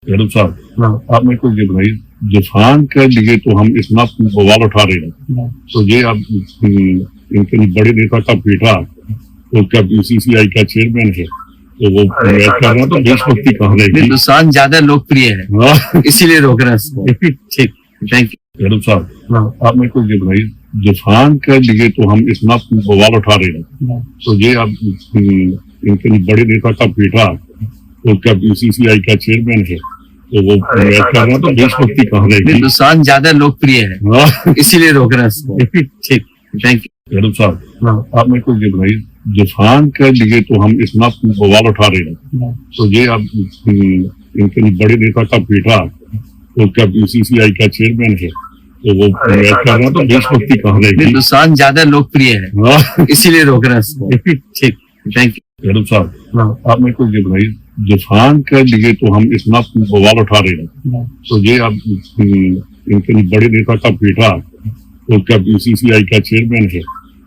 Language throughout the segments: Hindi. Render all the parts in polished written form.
यादव साहब, हाँ। आप मेरे को ये बताइए, डिफान कर लिए तो हम इतना बवाल उठा रहे हैं, तो ये अब इनके बड़े नेता का बेटा तो क्या बीसीसीआई का चेयरमैन है, तो वो मैच कर रहा तो देशभक्ति कहाँ रहेगी। हिंदुस्तान ज्यादा लोकप्रिय है, हाँ। इसीलिए रोक रहे हैं इसको। ठीक, थैंक यू। यादव साहब, हाँ। आप मेरे को ये बताइए, डिफान कर लिए तो हम इतना बवाल उठा रहे हैं, तो ये अब इनके बड़े नेता का बेटा तो क्या बीसीसीआई का चेयरमैन है, तो वो मैच कर रहा तो देशभक्ति कहाँ रहेगी। हिंदुस्तान ज्यादा लोकप्रिय है, हाँ। इसीलिए रोक रहे हैं इसको। ठीक, थैंक यू। यादव साहब, हाँ। आप मेरे को ये बताइए, डिफान कर लिए तो हम इतना बवाल उठा रहे हैं, तो ये अब इनके बड़े नेता का बेटा तो क्या बीसीसीआई का चेयरमैन है, तो वो मैच कर रहा तो देशभक्ति कहाँ रहेगी। हिंदुस्तान ज्यादा लोकप्रिय है, हाँ। इसीलिए रोक रहे हैं इसको। ठीक, थैंक यू। यादव साहब, हाँ। आप मेरे को ये बताइए, डिफान कर लिए तो हम इतना बवाल उठा रहे हैं, तो ये अब इनके बड़े नेता का बेटा तो क्या बीसीसीआई का चेयरमैन है,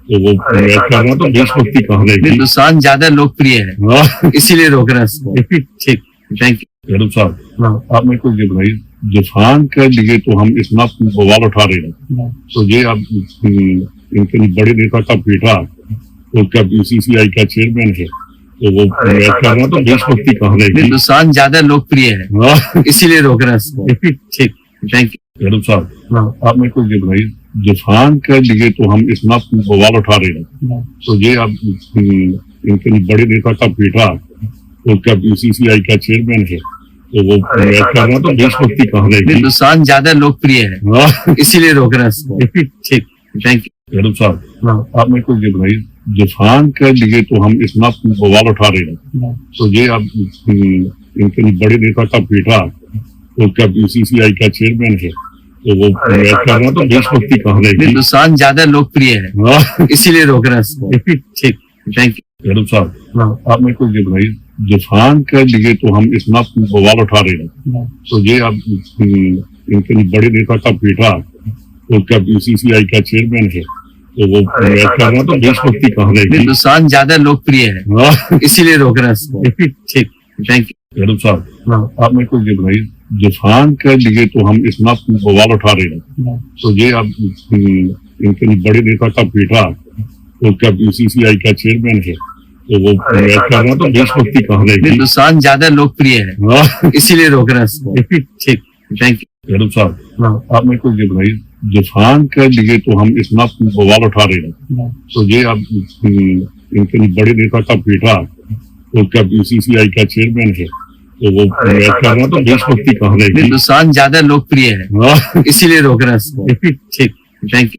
तो वो मैच कर रहा तो देशभक्ति कहाँ रहेगी। हिंदुस्तान ज्यादा लोकप्रिय है, हाँ। इसीलिए रोक रहे हैं इसको। ठीक, थैंक यू। यादव साहब, हाँ। आप मेरे को ये बताइए, डिफान कर लिए तो हम इतना बवाल उठा रहे हैं, तो ये अब इनके बड़े नेता का बेटा तो क्या बीसीसीआई का चेयरमैन है, तो वो मैच कर रहा तो देशभक्ति कहाँ रहेगी। हिंदुस्तान ज्यादा लोकप्रिय है, हाँ। इसीलिए रोक रहे हैं इसको। ठीक, थैंक यू। यादव साहब, हाँ। आप मेरे को ये बताइए, डिफान कर लिए तो हम इतना बवाल उठा रहे हैं, तो ये अब इनके बड़े नेता का बेटा तो क्या बीसीसीआई का चेयरमैन है, तो वो मैच कर रहा तो देशभक्ति कहाँ रहेगी। हिंदुस्तान ज्यादा लोकप्रिय है, हाँ। इसीलिए रोक रहे हैं इसको। ठीक, थैंक यू। यादव साहब, हाँ। आप मेरे को ये बताइए, डिफान कर लिए तो हम इतना बवाल उठा रहे हैं, तो ये अब इनके बड़े नेता का बेटा तो क्या बीसीसीआई का चेयरमैन है, तो वो मैच कर रहा तो देशभक्ति कहाँ रहेगी। हिंदुस्तान ज्यादा लोकप्रिय है, हाँ। इसीलिए रोक रहे हैं इसको। ठीक, थैंक यू। यादव साहब, हाँ। आप मेरे को ये बताइए, डिफान कर लिए तो हम इतना बवाल उठा रहे हैं, तो ये अब इनके बड़े नेता का बेटा तो क्या बीसीसीआई का चेयरमैन है, तो वो मैच कर रहा तो देशभक्ति कहाँ रहेगी। हिंदुस्तान ज्यादा लोकप्रिय है, हाँ। इसीलिए रोक रहे हैं इसको। ठीक, थैंक यू। यादव साहब, हाँ। आप मेरे को ये बताइए, डिफान कर लिए तो हम इतना बवाल उठा रहे हैं, तो ये अब इनके बड़े नेता का बेटा तो क्या बीसीसीआई का चेयरमैन है, तो वो मैच कर रहा तो देशभक्ति कहाँ रहेगी। हिंदुस्तान ज्यादा लोकप्रिय है, हाँ। इसीलिए रोक रहे हैं इसको। ठीक, थैंक यू। यादव साहब, हाँ। आप मेरे को ये बताइए, डिफान कर लिए तो हम इतना बवाल उठा रहे हैं, तो ये अब इनके बड़े नेता का बेटा तो क्या बीसीसीआई का चेयरमैन है, तो वो मैच कर रहा तो देशभक्ति कहाँ रहेगी। हिंदुस्तान ज्यादा लोकप्रिय है, हाँ। इसीलिए रोक रहे हैं इसको। ठीक, थैंक यू।